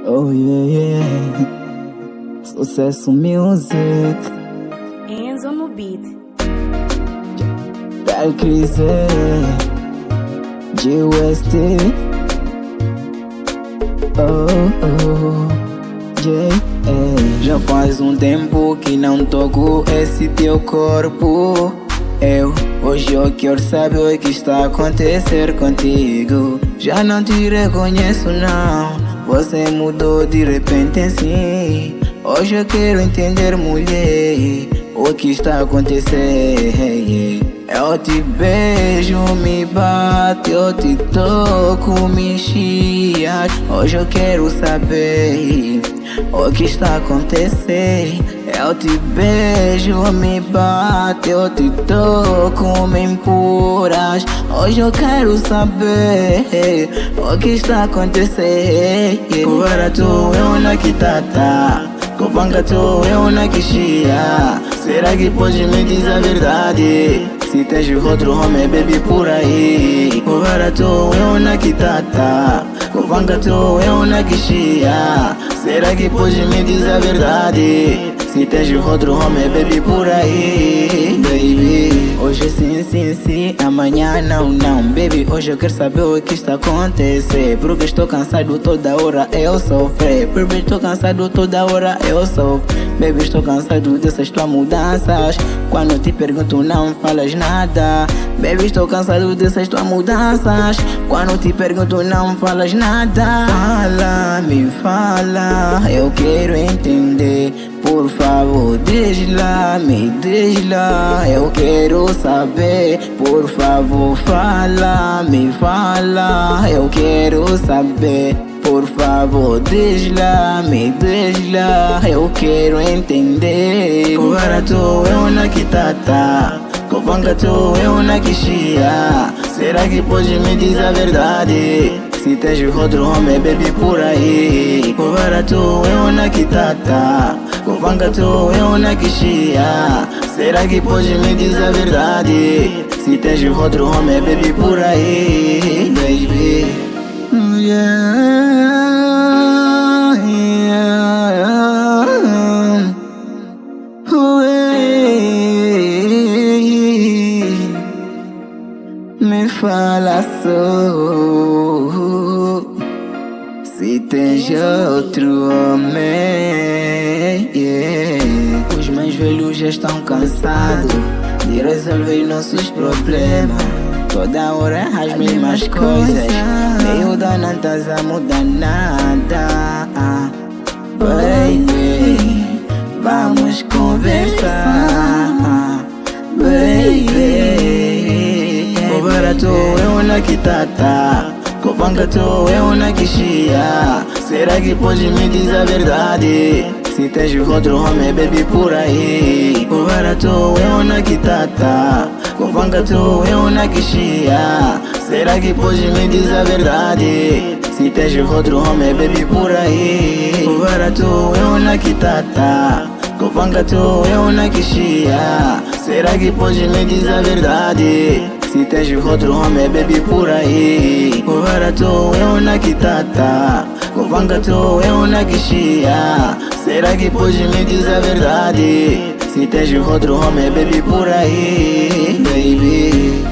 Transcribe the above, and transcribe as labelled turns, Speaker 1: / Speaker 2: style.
Speaker 1: Oh yeah, yeah. Sucesso Music.
Speaker 2: Enzo no beat.
Speaker 1: Tal Crise GWST. Yeah. Já faz um tempo que não toco esse teu corpo. Hoje eu quero saber o que está a acontecer contigo. Já não te reconheço não. Você mudou de repente assim. Hoje eu quero entender, mulher, o que está a acontecer. Eu te beijo, me bato, eu te toco, me chias. Hoje eu quero saber o que está a acontecer. Eu te beijo, me bato, eu te toco, me empurras. Hoje eu quero saber o que está a acontecer. Agora tu eu na kitata, Copanga tu eu na quixia. Será que pode me dizer a verdade? Se tens outro homem, baby, por aí. Agora tu eu na kitata, Copanga tu eu na quixia. Será que pode me dizer a verdade? Se tens outro homem, baby, por aí, baby. Hoje sim, sim, sim, amanhã não, não, baby. Hoje eu quero saber o que está a acontecer. Porque estou cansado toda hora eu sofrer. Porque estou cansado toda hora eu sofro. Baby, estou cansado dessas tuas mudanças. Quando te pergunto não falas nada. Baby, estou cansado dessas tuas mudanças. Quando te pergunto não falas nada. Fala, me fala, eu quero entender. Por favor, diz lá, me diz lá, eu quero saber. Por favor, fala, me fala, eu quero saber. Por favor, diz lá, me diz lá, eu quero entender. Agora tu eu na kitata, Copanga tu eu na quixia. Será que pode me dizer a verdade? Se tens outro homem, baby, por aí. Agora tu eu na kitata, Copanga tu eu na quixia. Será que pode me dizer a verdade? Se tens outro homem, baby, por aí, baby. Yeah, yeah. Me fala só se tens outro homem, yeah. Os mais velhos já estão cansados de resolver nossos problemas. Toda hora as mesmas coisas. Miúda, não estás a mudar nada, baby. Vamos conversar, baby. Agora tu eu na kitata, Copanga tu eu na quixia. Será que pode me dizer a verdade? Se tens outro homem, baby, por aí. Agora tu eu na kitata, Copanga tu eu na quixia. Será que pode me dizer a verdade? Se tens outro homem, baby, por aí. Agora tu eu na kitata, Copanga tu eu na quixia. Será que pode me dizer a verdade? Se tens outro homem, baby, por aí. Agora tu eu na kitata, Copanga tu eu na quixia. Será que pode me dizer a verdade? Se tens outro homem, baby, por aí, baby.